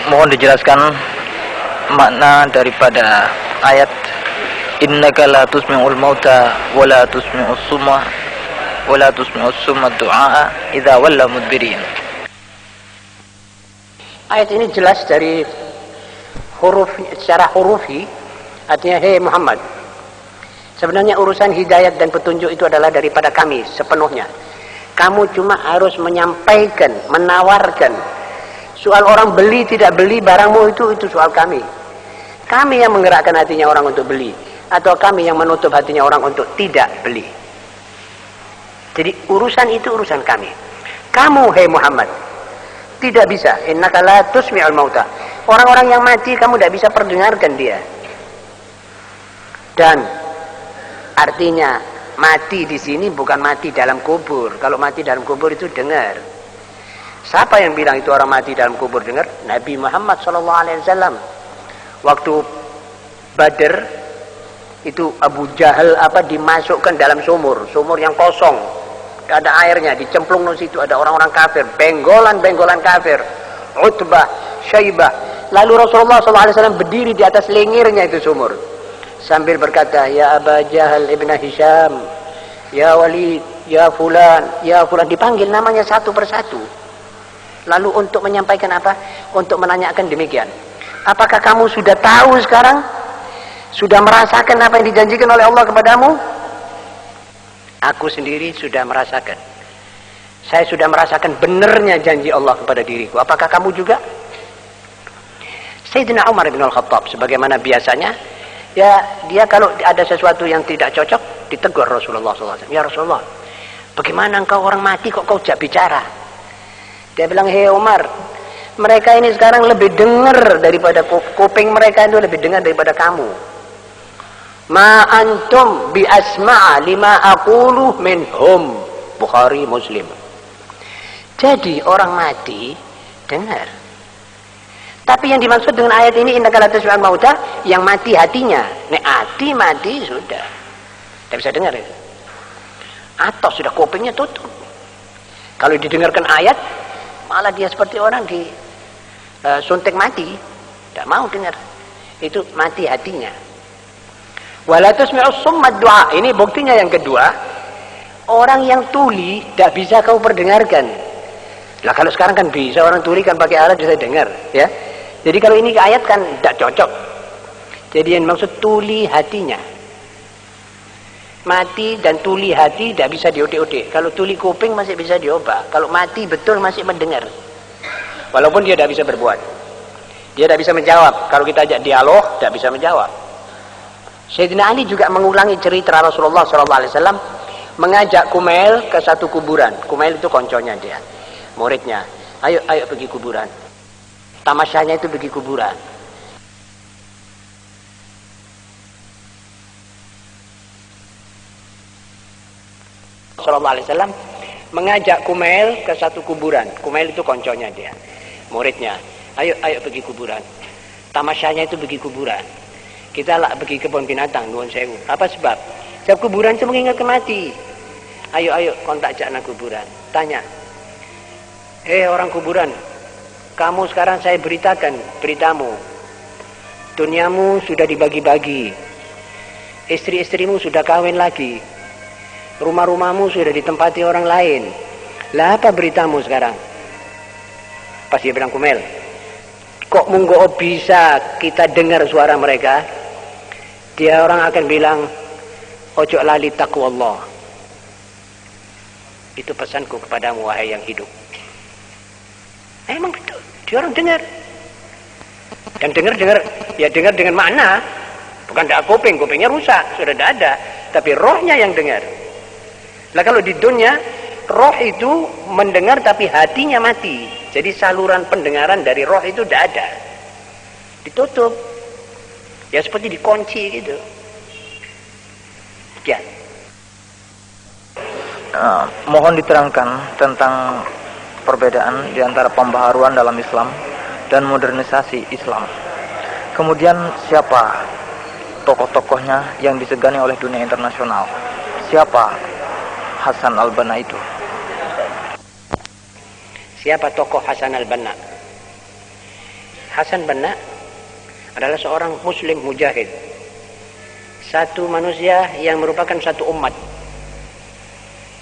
Mohon dijelaskan makna daripada ayat innaka la tusmi'ul mauta wa la tusmi'us summa wa la tusmi'us summa du'a idza walla mudbirin. Ayat ini jelas dari huruf, secara hurufi artinya, hei Muhammad, sebenarnya urusan hidayat dan petunjuk itu adalah daripada kami sepenuhnya. Kamu cuma harus menyampaikan, menawarkan. Soal orang beli tidak beli barangmu itu soal kami. Kami yang menggerakkan hatinya orang untuk beli, atau kami yang menutup hatinya orang untuk tidak beli. Jadi urusan itu urusan kami. Kamu, hei Muhammad, tidak bisa. Innaka la tusmi'ul mauta. Orang-orang yang mati kamu tidak bisa perdengarkan dia. Dan artinya mati di sini bukan mati dalam kubur. Kalau mati dalam kubur itu dengar. Siapa yang bilang itu orang mati dalam kubur dengar? Nabi Muhammad SAW. Waktu Badr itu Abu Jahal dimasukkan dalam sumur yang kosong, tidak ada airnya, dicemplung di situ, ada orang-orang kafir, benggolan kafir, Utbah, Syaibah. Lalu Rasulullah SAW berdiri di atas lengirnya itu sumur sambil berkata, ya Aba Jahal ibn Hisham, ya Walid, ya Fulan, dipanggil namanya satu persatu. Lalu untuk menyampaikan apa? Untuk menanyakan demikian. Apakah kamu sudah tahu sekarang? Sudah merasakan apa yang dijanjikan oleh Allah kepadamu? Aku sendiri sudah merasakan. Saya sudah merasakan benarnya janji Allah kepada diriku. Apakah kamu juga? Sayyidina Umar bin Al-Khattab sebagaimana biasanya, ya dia kalau ada sesuatu yang tidak cocok ditegur Rasulullah SAW. Ya Rasulullah, bagaimana engkau orang mati kok kau jak bicara? Dia bilang, hei Umar, mereka ini sekarang lebih dengar daripada kuping mereka itu lebih dengar daripada kamu. Ma antum bi asma'a lima aqulu minhum. Bukhari, Muslim. Jadi orang mati dengar. Tapi yang dimaksud dengan ayat ini innaka la tusmi'ul mauta, yang mati hatinya. Nek hati mati sudah tidak bisa dengar itu. Atau sudah kupingnya tutup. Kalau didengarkan ayat, malah dia seperti orang suntik mati, tidak mau dengar. Itu mati hatinya. Wala tusmi'us summa du'a. Ini buktinya yang kedua. Orang yang tuli tidak bisa kau perdengarkan. Lah kalau sekarang kan bisa, orang tuli kan pakai alat bisa dengar, ya. Jadi kalau ini ayat kan tidak cocok. Jadi yang maksud tuli hatinya. Mati dan tuli hati tidak bisa diodik-odik. Kalau tuli kuping masih bisa diubah. Kalau mati betul masih mendengar. Walaupun dia tidak bisa berbuat. Dia tidak bisa menjawab. Kalau kita ajak dialog, tidak bisa menjawab. Sayyidina Ali juga mengulangi cerita Rasulullah SAW mengajak Kumail ke satu kuburan. Kumail itu konconya dia, muridnya. Ayo pergi kuburan. Tamasyanya itu pergi kuburan. Rasulullah SAW mengajak Kumail ke satu kuburan. Kumail itu konconya dia, muridnya. Ayo pergi kuburan. Tamasyanya itu pergi kuburan. Kita lah pergi kebun binatang, nuwun sewu. Apa sebab? Sebab kuburan itu mengingatkan mati. Ayo kontak jana kuburan. Tanya, orang kuburan, kamu sekarang saya beritakan beritamu. Duniamu sudah dibagi-bagi. Istri-istrimu sudah kawin lagi. Rumah-rumahmu sudah ditempati orang lain. Lah apa beritamu sekarang? Pas dia bilang Kumail, kok munggo bisa kita dengar suara mereka? Dia orang akan bilang, ojo lali taqwallah. Itu pesanku kepadamu wahai yang hidup. Emang betul, dia orang dengar. Dan dengar ya dengar dengan makna. Bukan tidak kupingnya rusak, sudah tidak ada. Tapi rohnya yang dengar. Nah kalau di dunia, roh itu mendengar tapi hatinya mati. Jadi saluran pendengaran dari roh itu tidak ada. Ditutup. Ya seperti dikunci gitu. Sekian. Mohon diterangkan tentang perbedaan di antara pembaharuan dalam Islam dan modernisasi Islam. Kemudian siapa tokoh-tokohnya yang disegani oleh dunia internasional? Siapa Hasan al-Banna itu? Siapa tokoh Hasan al-Banna? Hasan Banna adalah seorang muslim mujahid, satu manusia yang merupakan satu umat.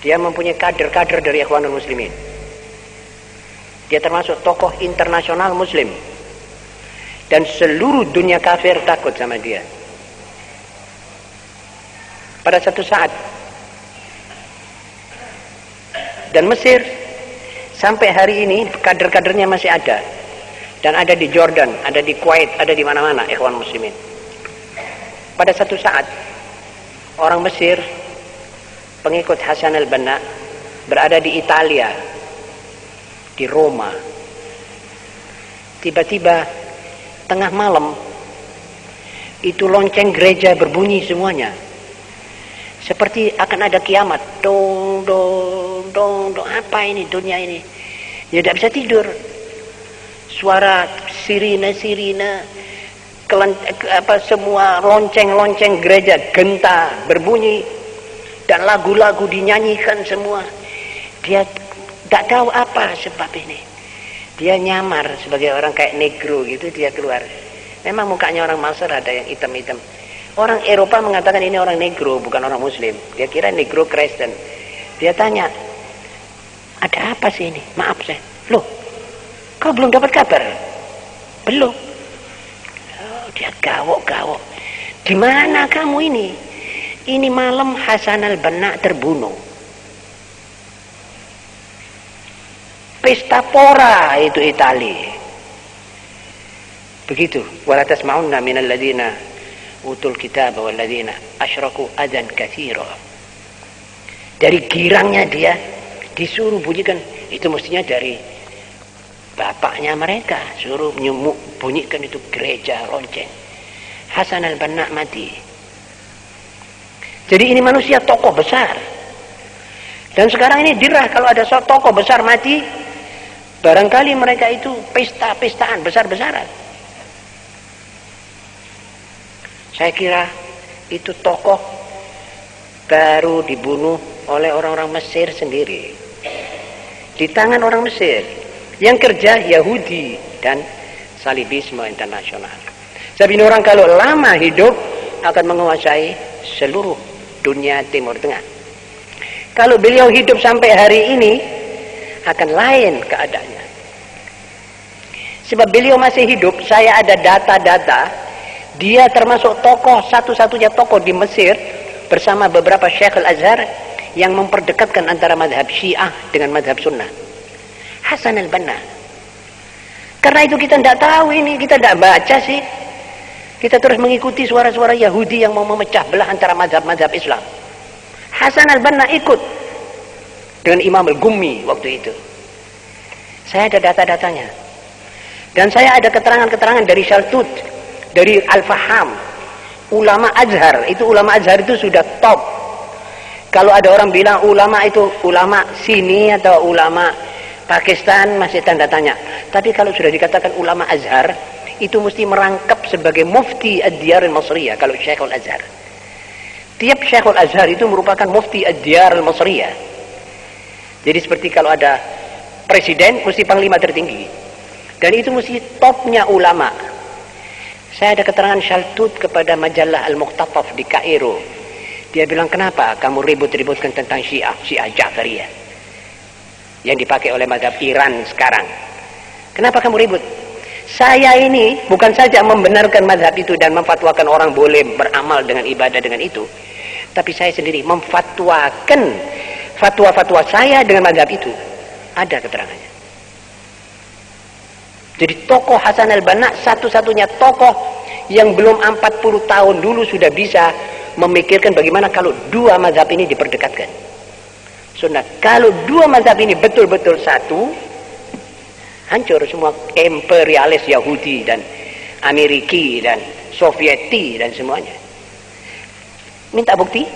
Dia mempunyai kader-kader dari Ikhwanul Muslimin. Dia termasuk tokoh internasional muslim, dan seluruh dunia kafir takut sama dia. Pada satu saat, dan Mesir sampai hari ini kader-kadernya masih ada, dan ada di Jordan, ada di Kuwait, ada di mana-mana Ikhwan Muslimin. Pada satu saat, orang Mesir pengikut Hasan al-Banna berada di Italia, di Roma. Tiba-tiba tengah malam itu lonceng gereja berbunyi semuanya, seperti akan ada kiamat. Dong dong dong dong. Apa ini dunia ini? Ya tidak bisa tidur. Suara sirine semua lonceng gereja genta berbunyi, dan lagu-lagu dinyanyikan semua. Dia tidak tahu apa sebab ini. Dia nyamar sebagai orang kayak negro gitu, dia keluar. Memang mukanya orang Masar ada yang hitam-hitam. Orang Eropa mengatakan ini orang negro, bukan orang Muslim. Dia kira negro Kristen. Dia tanya, ada apa sih ini? Maaf saya. Loh, kau belum dapat kabar? Belum. Oh, dia gawok-gawok. Di mana kamu ini? Ini malam Hasan al-Banna terbunuh. Pesta pora itu Itali. Begitu. Wala tasma'unna minal ladina utul kitab wal ladina asyraku adan katsira. Dari girangnya dia disuruh bunyikan, itu mestinya dari bapaknya mereka, suruh bunyikan itu gereja lonceng. Hasan al-Banna mati. Jadi ini manusia tokoh besar. Dan sekarang ini dirah kalau ada tokoh besar mati, barangkali mereka itu pesta-pestaan besar-besaran. Saya kira itu tokoh baru dibunuh oleh orang-orang Mesir sendiri. Di tangan orang Mesir yang kerja Yahudi dan salibisme internasional. Sebab ini orang kalau lama hidup akan menguasai seluruh dunia Timur Tengah. Kalau beliau hidup sampai hari ini akan lain keadaannya. Sebab beliau masih hidup, saya ada data-data. Dia termasuk tokoh, satu-satunya tokoh di Mesir bersama beberapa Syekh Al-Azhar yang memperdekatkan antara mazhab Syiah dengan mazhab Sunnah. Hasan al-Banna. Karena itu kita tidak tahu ini, kita tidak baca sih. Kita terus mengikuti suara-suara Yahudi yang mau memecah belah antara mazhab-mazhab Islam. Hasan al-Banna ikut dengan Imam al-Gummi waktu itu. Saya ada data-datanya. Dan saya ada keterangan-keterangan dari Shaltut, dari Al-Faham, ulama Azhar. Itu ulama Azhar itu sudah top. Kalau ada orang bilang ulama itu ulama sini atau ulama Pakistan, masih tanda tanya. Tapi kalau sudah dikatakan ulama Azhar, itu mesti merangkap sebagai mufti ad-diyar al-Masriyah. Kalau Syekhul Azhar, tiap Syekhul Azhar itu merupakan mufti ad-diyar al-Masriyah. Jadi seperti kalau ada presiden, mesti panglima tertinggi, dan itu mesti topnya ulama. Saya ada keterangan Shaltut kepada majalah Al-Muqtataf di Kairo. Dia bilang, kenapa kamu ribut-ributkan tentang Syiah Ja'fariyah yang dipakai oleh mazhab Iran sekarang? Kenapa kamu ribut? Saya ini bukan saja membenarkan mazhab itu dan memfatwakan orang boleh beramal dengan ibadah dengan itu, tapi saya sendiri memfatwakan fatwa-fatwa saya dengan mazhab itu. Ada keterangannya. Jadi tokoh Hasan al-Banna satu-satunya tokoh yang belum 40 tahun dulu sudah bisa memikirkan bagaimana kalau dua mazhab ini diperdekatkan. Sunnah. Kalau dua mazhab ini betul-betul satu, hancur semua imperialis Yahudi dan Ameriki dan Sovieti dan semuanya. Minta bukti?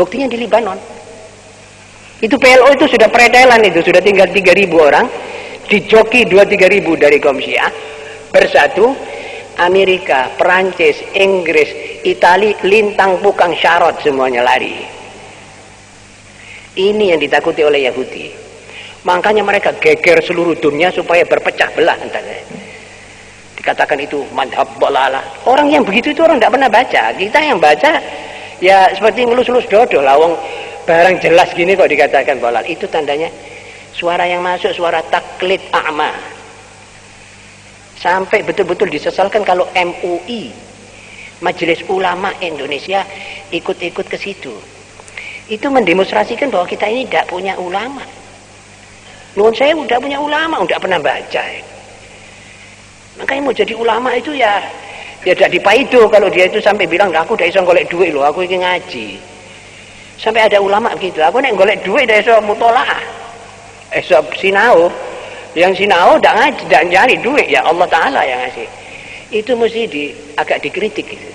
Buktinya di Libanon. Itu PLO itu sudah pretelan, itu sudah tinggal 3.000 orang, dijoki 2-3 ribu dari kaum Syiah bersatu. Amerika, Perancis, Inggris, Itali, lintang pukang syarot semuanya lari. Ini yang ditakuti oleh Yahudi. Makanya mereka geger seluruh dunia supaya berpecah belah antara. dikatakan itu madhab dalalah. Orang yang begitu itu orang tidak pernah baca. Kita yang baca ya seperti ngelus-ngelus dodol, lawang barang jelas gini kok dikatakan dalal. Itu tandanya suara yang masuk suara taklid a'ma. Sampai betul-betul disesalkan kalau MUI, Majelis Ulama Indonesia, ikut-ikut ke situ. Itu mendemonstrasikan bahwa kita ini tidak punya ulama. Nuhun saya udah punya ulama, udah pernah baca. Makanya mau jadi ulama itu ya tidak dipaido kalau dia itu sampai bilang, aku udah iso golek duit loh, aku ini ngaji. Sampai ada ulama begitu, aku nek golek duit udah iso mutolaah, iso sinau. Yang sinau udah ngaji, udah nyari duit, ya Allah Ta'ala yang ngasih. Itu mesti agak dikritik gitu.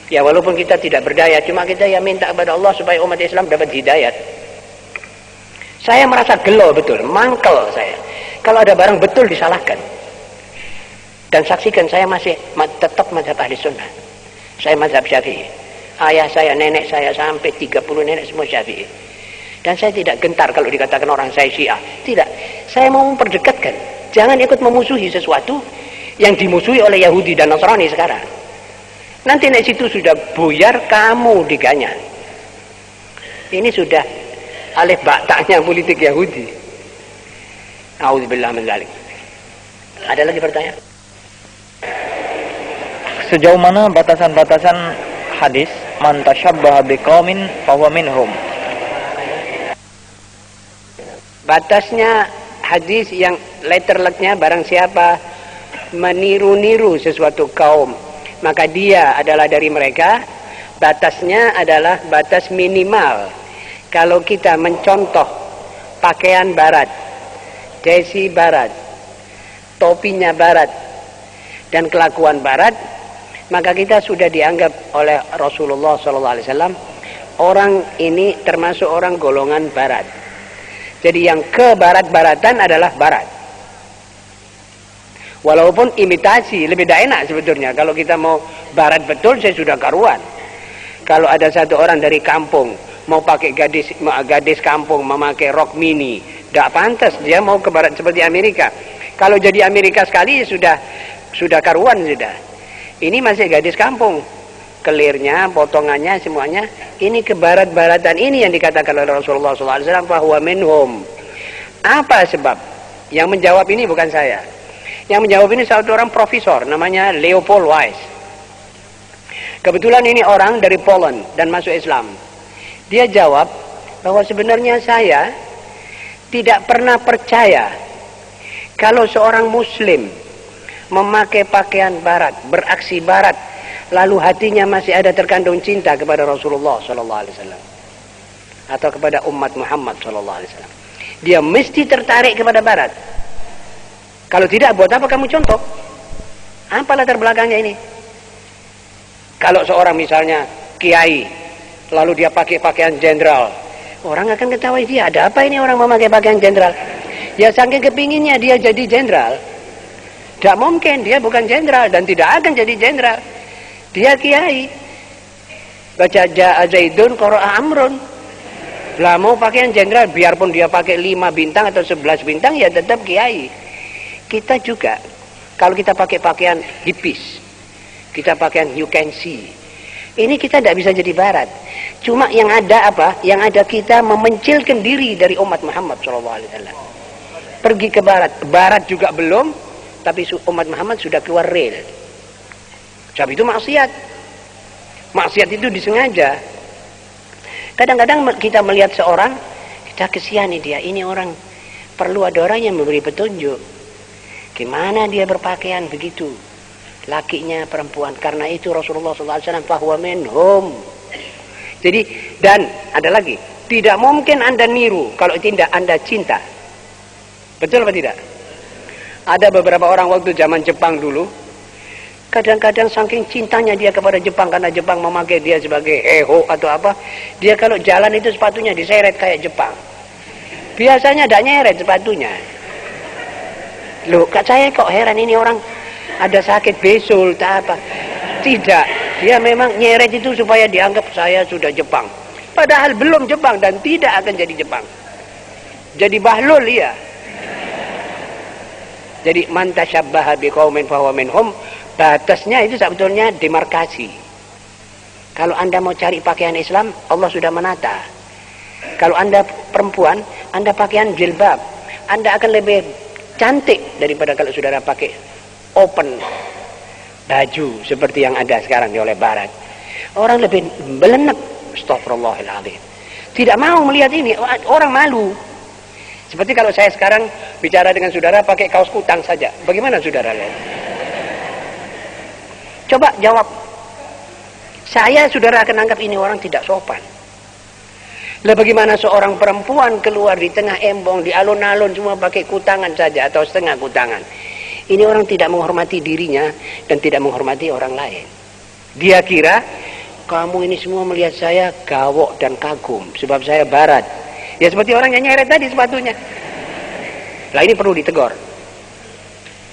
Ya walaupun kita tidak berdaya, cuma kita ya minta kepada Allah supaya umat Islam dapat hidayat. Saya merasa gelo betul, mangkel saya. Kalau ada barang betul disalahkan. Dan saksikan saya masih tetap mazhab ahli sunnah. Saya mazhab Syafi'i. Ayah saya, nenek saya sampai 30 nenek semua Syafi'i. Dan saya tidak gentar kalau dikatakan orang saya Syiah. Tidak. Saya mau memperdekatkan. Jangan ikut memusuhi sesuatu yang dimusuhi oleh Yahudi dan Nasrani sekarang. Nanti nek situ sudah buyar, kamu diganyan. Ini sudah alif baktaknya politik Yahudi. A'udzubillah min dzalik. Ada lagi pertanyaan? Sejauh mana batasan-batasan hadis man tasyabbaha biqaumin fahuwa minhum? Batasnya hadis yang letterletnya barang siapa meniru-niru sesuatu kaum, maka dia adalah dari mereka. Batasnya adalah batas minimal. Kalau kita mencontoh pakaian barat, desi barat, topinya barat, dan kelakuan barat, maka kita sudah dianggap oleh Rasulullah SAW orang ini termasuk orang golongan barat. Jadi yang ke barat-baratan adalah barat. Walaupun imitasi lebih enak sebetulnya. Kalau kita mau barat betul, saya sudah karuan. Kalau ada satu orang dari kampung mau pakai gadis kampung memakai rok mini, tidak pantas dia mau ke barat seperti Amerika. Kalau jadi Amerika sekali sudah karuan sudah. Ini masih gadis kampung, kelirnya, potongannya, semuanya ini ke barat-baratan. Ini yang dikatakan oleh Rasulullah SAW bahwa minhum. Apa sebab? Yang menjawab ini bukan saya. Yang menjawab ini satu orang profesor, namanya Leopold Weiss. Kebetulan ini orang dari Poland dan masuk Islam. Dia jawab bahwa sebenarnya saya tidak pernah percaya kalau seorang Muslim memakai pakaian barat, beraksi barat, lalu hatinya masih ada terkandung cinta kepada Rasulullah SAW atau kepada umat Muhammad SAW. Dia mesti tertarik kepada barat. Kalau tidak, buat apa kamu contoh? Apa latar belakangnya ini? Kalau seorang misalnya kiai, lalu dia pakai pakaian jenderal, orang akan ketahui dia, ada apa ini orang memakai pakaian jenderal? Ya saking kepinginnya dia jadi jenderal. Tidak mungkin, dia bukan jenderal dan tidak akan jadi jenderal. Dia kiai. Baca Ja'a Zaidun Qara'a Amrun. Lah mau pakaian jenderal, biarpun dia pakai 5 bintang atau 11 bintang, ya tetap kiai. Kita juga, kalau kita pakai pakaian hippies, kita pakaian you can see, ini kita tidak bisa jadi barat. Cuma yang ada apa? Yang ada kita memencilkan diri dari umat Muhammad SAW. Pergi ke barat. Barat juga belum, tapi umat Muhammad sudah keluar rel. Sebab itu maksiat. Maksiat itu disengaja. Kadang-kadang kita melihat seorang, kita kesihani dia. Ini orang, perlu ada orang yang memberi petunjuk. Gimana dia berpakaian begitu? Lakinya perempuan. Karena itu Rasulullah SAW bahwa minhum. Jadi, dan ada lagi. Tidak mungkin Anda niru kalau tidak Anda cinta. Betul apa tidak? Ada beberapa orang waktu zaman Jepang dulu, kadang-kadang saking cintanya dia kepada Jepang, karena Jepang memakai dia sebagai heho atau apa, dia kalau jalan itu sepatunya diseret kayak Jepang. Biasanya tidak nyeret sepatunya. Loh, saya kok heran ini orang ada sakit besul tak apa. Tidak, dia memang nyeret itu supaya dianggap saya sudah Jepang. Padahal belum Jepang dan tidak akan jadi Jepang. Jadi bahlul ya. Jadi man tasyabbaha biqaumin fahuwa minhum, batasnya itu sebetulnya demarkasi. Kalau Anda mau cari pakaian Islam, Allah sudah menata. Kalau Anda perempuan, Anda pakaian jilbab, Anda akan lebih cantik daripada kalau saudara pakai open baju seperti yang ada sekarang oleh Barat. Orang lebih belenek, astagfirullahaladzim. Tidak mau melihat ini, orang malu. Seperti kalau saya sekarang bicara dengan saudara pakai kaos kutang saja. Bagaimana saudara lihat? Coba jawab. Saya saudara akan anggap ini orang tidak sopan. Lah bagaimana seorang perempuan keluar di tengah embong, di alun-alun cuma pakai kutangan saja atau setengah kutangan. Ini orang tidak menghormati dirinya dan tidak menghormati orang lain. Dia kira kamu ini semua melihat saya gawok dan kagum sebab saya Barat. Ya seperti orang yang nyeret tadi sepatunya. Lah ini perlu ditegur.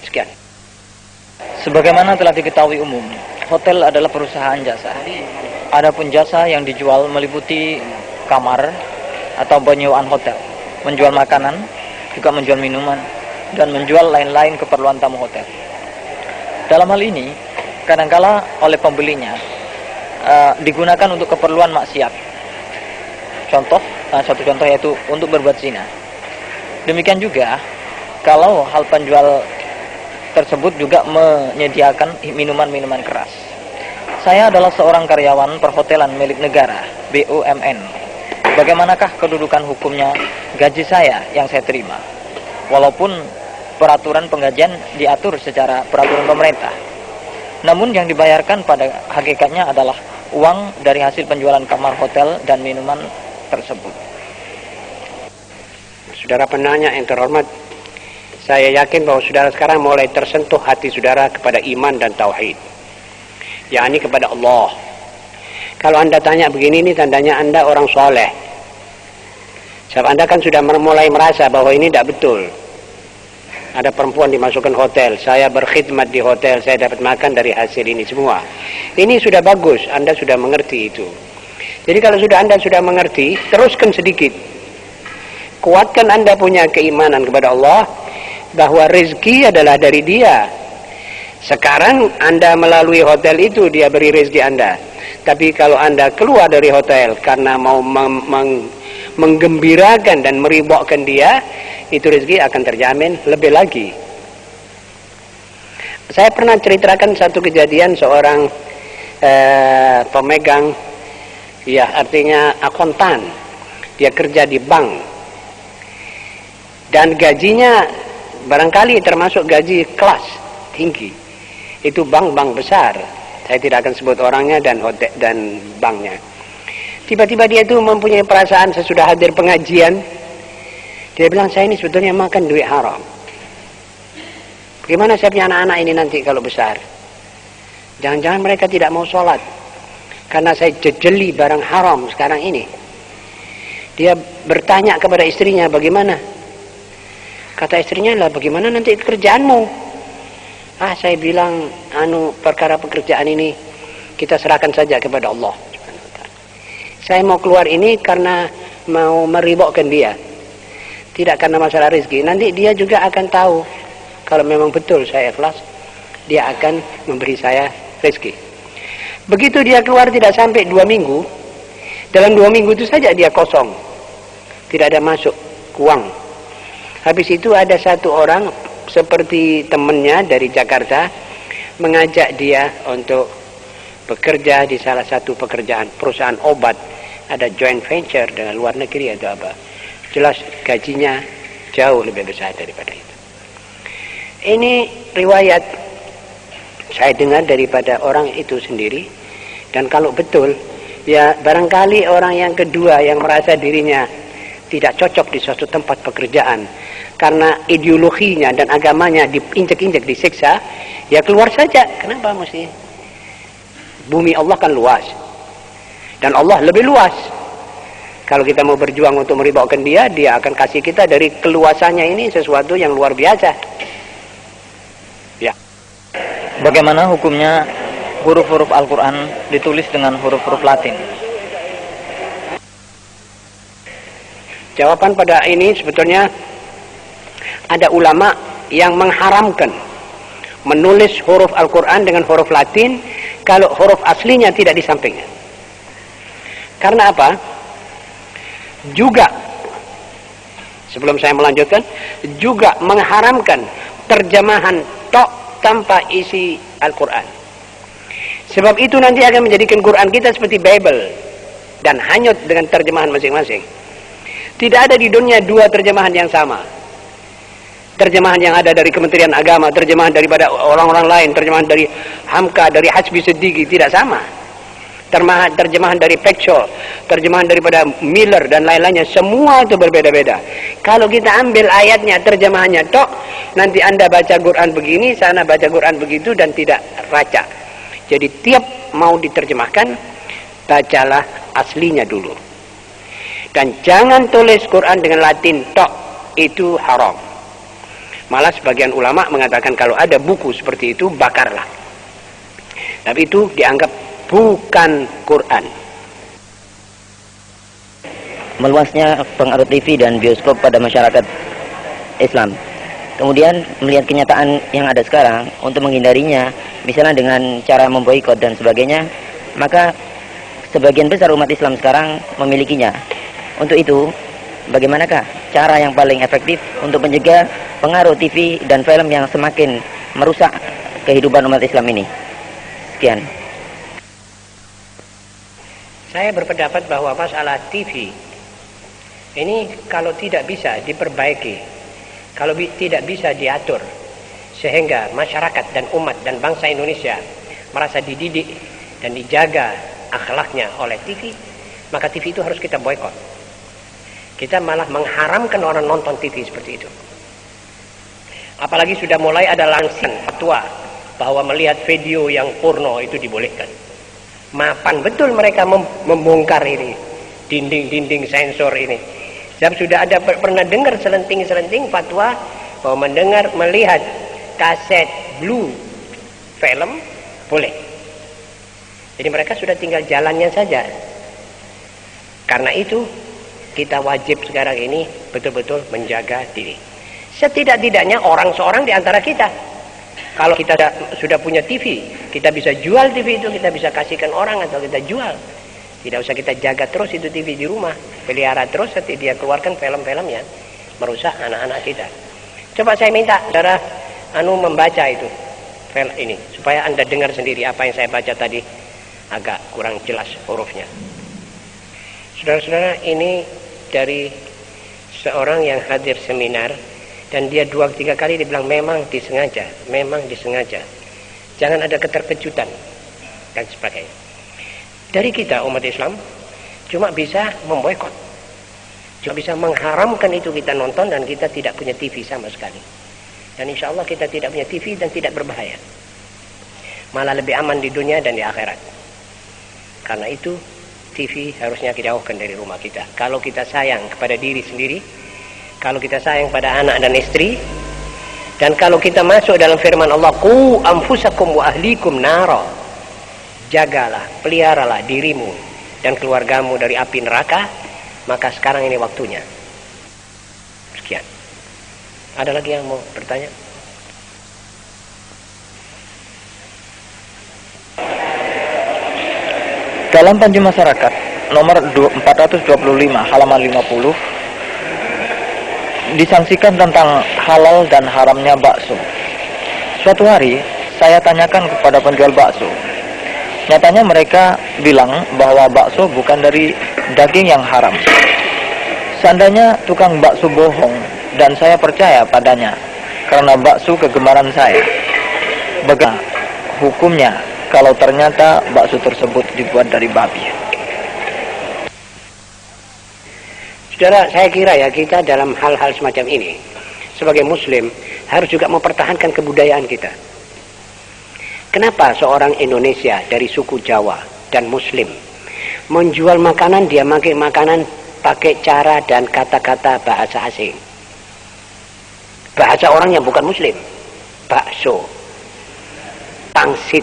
Sekian. Sebagaimana telah diketahui umum, hotel adalah perusahaan jasa. Adapun jasa yang dijual meliputi kamar atau penyewaan hotel, menjual makanan, juga menjual minuman, dan menjual lain-lain keperluan tamu hotel. Dalam hal ini, kadangkala oleh pembelinya digunakan untuk keperluan maksiat. Satu contoh yaitu untuk berbuat zina. Demikian juga kalau hal penjual tersebut juga menyediakan minuman-minuman keras. Saya adalah seorang karyawan perhotelan milik negara, BUMN. Bagaimanakah kedudukan hukumnya gaji saya yang saya terima? Walaupun peraturan penggajian diatur secara peraturan pemerintah, namun yang dibayarkan pada hakikatnya adalah uang dari hasil penjualan kamar hotel dan minuman tersebut. Saudara penanya yang terhormat, saya yakin bahwa saudara sekarang mulai tersentuh hati saudara kepada iman dan tauhid, yakni kepada Allah. Kalau Anda tanya begini, ini tandanya Anda orang soleh. Sebab Anda kan sudah mulai merasa bahwa ini tidak betul. Ada perempuan dimasukkan hotel, saya berkhidmat di hotel, saya dapat makan dari hasil ini semua. Ini sudah bagus, Anda sudah mengerti itu. Jadi kalau Anda sudah mengerti, teruskan sedikit. Kuatkan Anda punya keimanan kepada Allah, bahwa rezeki adalah dari Dia. Sekarang Anda melalui hotel itu, Dia beri rezeki Anda. Tapi kalau Anda keluar dari hotel karena mau menggembirakan dan meribokkan Dia, itu rezeki akan terjamin lebih lagi. Saya pernah ceritakan satu kejadian seorang pemegang, ya artinya akuntan. Dia kerja di bank dan gajinya barangkali termasuk gaji kelas tinggi. Itu bank-bank besar. Saya tidak akan sebut orangnya dan hotel dan banknya. Tiba-tiba dia itu mempunyai perasaan sesudah hadir pengajian. Dia bilang, saya ini sebetulnya makan duit haram. Bagaimana saya punya anak-anak ini nanti kalau besar? Jangan-jangan mereka tidak mau sholat karena saya jejeli barang haram sekarang ini. Dia bertanya kepada istrinya, bagaimana? Kata istrinya, lah bagaimana nanti kerjaanmu? Saya bilang, perkara pekerjaan ini kita serahkan saja kepada Allah. Saya mau keluar ini karena mau meribokkan Dia, tidak karena masalah rezeki. Nanti Dia juga akan tahu kalau memang betul saya ikhlas, Dia akan memberi saya rezeki. Begitu dia keluar tidak sampai 2 minggu, dalam 2 minggu itu saja dia kosong, tidak ada masuk uang. Habis itu ada satu orang seperti temannya dari Jakarta mengajak dia untuk bekerja di salah satu perusahaan obat. Ada joint venture dengan luar negeri atau apa. Jelas gajinya jauh lebih besar daripada itu. Ini riwayat saya dengar daripada orang itu sendiri. Dan kalau betul, ya barangkali orang yang kedua yang merasa dirinya tidak cocok di suatu tempat pekerjaan karena ideologinya dan agamanya diinjek-injek, disiksa, ya keluar saja. Kenapa mesti? Bumi Allah kan luas dan Allah lebih luas. Kalau kita mau berjuang untuk meribaukan Dia, Dia akan kasih kita dari keluasannya ini sesuatu yang luar biasa. Ya. Bagaimana hukumnya huruf-huruf Al-Quran ditulis dengan huruf-huruf Latin? Jawaban pada ini sebetulnya ada ulama yang mengharamkan menulis huruf Al-Quran dengan huruf Latin kalau huruf aslinya tidak di sampingnya. Karena apa? Juga, sebelum saya melanjutkan, juga mengharamkan terjemahan tok tanpa isi Al-Quran. Sebab itu nanti akan menjadikan Quran kita seperti Bible dan hanyut dengan terjemahan masing-masing. Tidak ada di dunia dua terjemahan yang sama. Terjemahan yang ada dari Kementerian Agama, terjemahan daripada orang-orang lain, terjemahan dari Hamka, dari Hasbi Siddiqi, tidak sama. Terjemahan dari Pekcho, terjemahan daripada Miller dan lain-lainnya, semua itu berbeda-beda. Kalau kita ambil ayatnya, terjemahannya tok, nanti Anda baca Quran begini, sana baca Quran begitu, dan tidak raca. Jadi tiap mau diterjemahkan, bacalah aslinya dulu. Dan jangan tulis Quran dengan Latin tok, itu haram. Malah sebagian ulama mengatakan kalau ada buku seperti itu, bakarlah. Tapi itu dianggap bukan Quran. Meluasnya pengaruh TV dan bioskop pada masyarakat Islam. Kemudian melihat kenyataan yang ada sekarang, untuk menghindarinya, misalnya dengan cara memboikot dan sebagainya, maka sebagian besar umat Islam sekarang memilikinya. Untuk itu, bagaimanakah cara yang paling efektif untuk mencegah pengaruh TV dan film yang semakin merusak kehidupan umat Islam ini? Sekian. Saya berpendapat bahwa masalah TV ini kalau tidak bisa diperbaiki, kalau tidak bisa diatur sehingga masyarakat dan umat dan bangsa Indonesia merasa dididik dan dijaga akhlaknya oleh TV, maka TV itu harus kita boikot. Kita malah mengharamkan orang nonton TV seperti itu. Apalagi sudah mulai ada langsing fatwa bahwa melihat video yang porno itu dibolehkan. Mapan betul mereka membongkar ini, dinding-dinding sensor ini. Sebab sudah ada pernah dengar selenting-selenting fatwa bahwa melihat kaset blue film boleh. Jadi mereka sudah tinggal jalannya saja. Karena itu kita wajib sekarang ini betul-betul menjaga diri. Setidak-tidaknya orang seorang di antara kita. Kalau kita sudah punya TV, kita bisa jual TV itu, kita bisa kasihkan orang atau kita jual. Tidak usah kita jaga terus itu TV di rumah. Pelihara terus nanti dia keluarkan film-film yang merusak anak-anak kita. Coba saya minta saudara membaca itu film ini supaya Anda dengar sendiri apa yang saya baca tadi agak kurang jelas hurufnya. Saudara-saudara, ini dari seorang yang hadir seminar dan dia 2-3 kali dibilang memang disengaja, jangan ada keterkejutan dan sebagainya. Dari kita umat Islam cuma bisa memboikot, cuma bisa mengharamkan itu kita nonton, dan kita tidak punya TV sama sekali. Dan insya Allah kita tidak punya TV dan tidak berbahaya, malah lebih aman di dunia dan di akhirat. Karena itu TV harusnya kita jauhkan dari rumah kita. Kalau kita sayang kepada diri sendiri, kalau kita sayang pada anak dan istri, dan kalau kita masuk dalam firman Allah, qu anfusakum wa ahlikum nara, jagalah, peliharalah dirimu dan keluargamu dari api neraka, maka sekarang ini waktunya. Sekian. Ada lagi yang mau bertanya? Dalam Panji Masyarakat nomor 425 halaman 50 disangsikan tentang halal dan haramnya bakso. Suatu hari saya tanyakan kepada penjual bakso. Nyatanya mereka bilang bahwa bakso bukan dari daging yang haram. Seandainya tukang bakso bohong dan saya percaya padanya karena bakso kegemaran saya, bagaimana hukumnya kalau ternyata bakso tersebut dibuat dari babi? Saudara, saya kira ya kita dalam hal-hal semacam ini sebagai muslim harus juga mempertahankan kebudayaan kita. Kenapa seorang Indonesia dari suku Jawa dan muslim menjual makanan, dia pakai makanan pakai cara dan kata-kata bahasa asing, bahasa orang yang bukan muslim? Bakso, pangsit.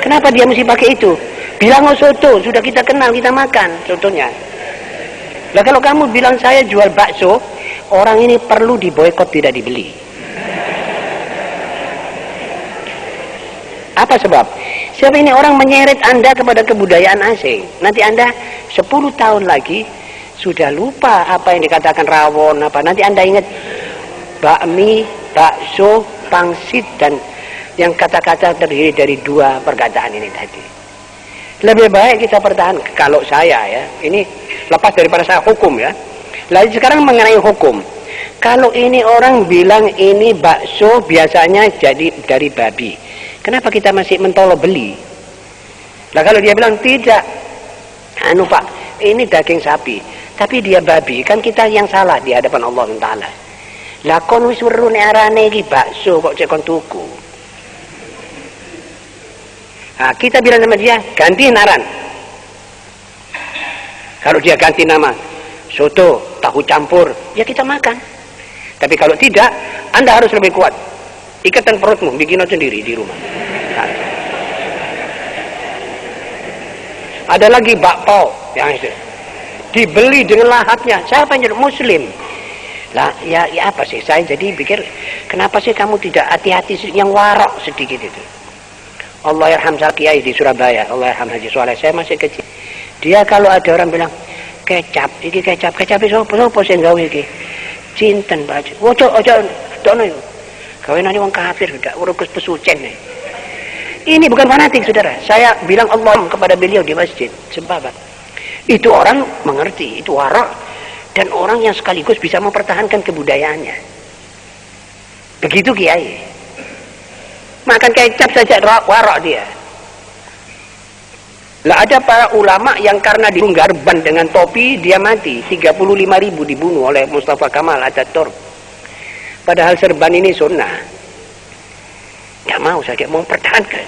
Kenapa dia mesti pakai itu? Bilang soto, sudah kita kenal, kita makan sotonya. Lah kalau kamu bilang saya jual bakso, orang ini perlu diboikot, tidak dibeli. Apa sebab? Sebab ini orang menyeret Anda kepada kebudayaan asing. Nanti Anda 10 tahun lagi sudah lupa apa yang dikatakan rawon apa. Nanti Anda ingat bakmi, bakso, pangsit, dan yang kata-kata terdiri dari 2 perkataan ini tadi. Lebih baik kita pertahankan. Kalau saya ya, ini lepas daripada saya hukum ya. Lalu sekarang mengenai hukum. Kalau ini orang bilang ini bakso biasanya jadi dari babi, kenapa kita masih mentolo beli? Nah kalau dia bilang tidak, anu Pak, ini daging sapi, tapi dia babi, kan kita yang salah di hadapan Allah Taala. Lah kon wis weruh nek arane iki bakso kok cek kon tuku. Nah, kita bilang sama dia ganti naran. Kalau dia ganti nama soto, tahu campur, ya kita makan. Tapi kalau tidak, Anda harus lebih kuat. Ikatan perutmu, bikin sendiri di rumah. Nah. Ada lagi bakpao yang dibeli dengan lahapnya. Siapa yang Muslim? Lah, ya apa sih? Saya jadi pikir, kenapa sih kamu tidak hati-hati yang warok sedikit itu? Allah yarham Kiai di Surabaya, Allah yarham Haji Soleh. Saya masih kecil. Dia kalau ada orang bilang kecap itu apa sing gawe iki? Cinten baca. Ojo dono yo. Gawenane wong kafir udah urus pesucen nih. Ini bukan fanatik Saudara. Saya bilang Allah kepada beliau di masjid sebab itu orang mengerti, itu warak dan orang yang sekaligus bisa mempertahankan kebudayaannya. Begitu Kiai. Makan kecap saja warak dia. Lah ada para ulama yang karena diunggarban dengan topi dia mati. 35.000 dibunuh oleh Mustafa Kamal Ataturk. Padahal serban ini sunnah. Nggak mau saya mau pertahankan.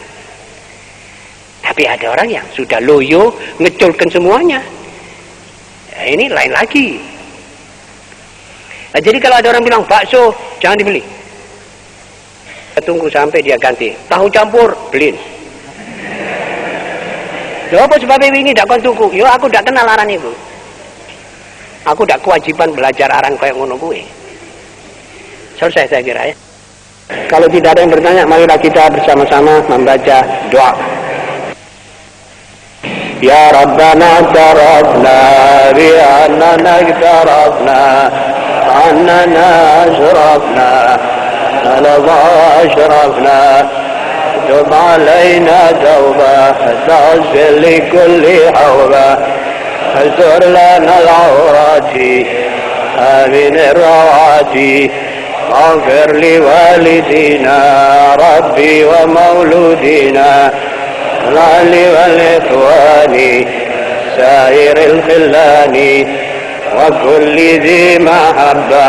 Tapi ada orang yang sudah loyo ngeculkan semuanya. Nah, ini lain lagi. Nah, jadi kalau ada orang bilang bakso jangan dibeli. Tunggu sampai dia ganti. Tahu campur beliin. Lho apa sebab ini ndak kon tuku? Yo aku ndak kenal aran iku. Aku ndak kewajiban belajar aran kayak ngono kuwi. Selesai saya kira ya. Kalau tidak ada yang bertanya, marilah kita bersama-sama membaca doa. Ya Rabbana tarafna bi annana tarafna annana asrafna ala asrafna تب علينا توبة تغفر لكل حوبة استر لنا العورات آمن الروعات اغفر لوالدينا ربي ومولودينا الأهل والإخوان سائر الخلان وكل ذي محبة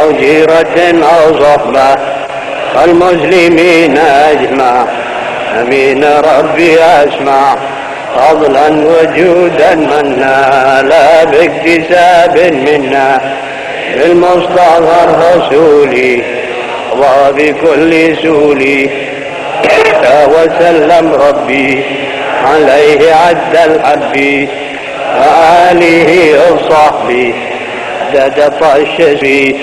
أو جيرة أو صحبة المسلمين أجمع أمين ربي أسمع فضلا وجودا منا لا باكتساب منا بالمصطفى الرسول وبكل سولي وسلم ربي عليه عد الحب وآله وصحبه عدد طشبي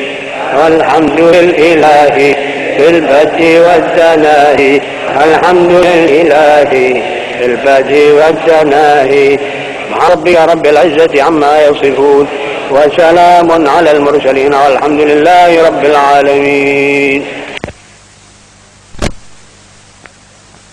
والحمد لله في البدء والثناء الحمد لله في البدء والثناء مع ربي رب العزة عما يصفون وسلام على المرسلين والحمد لله رب العالمين.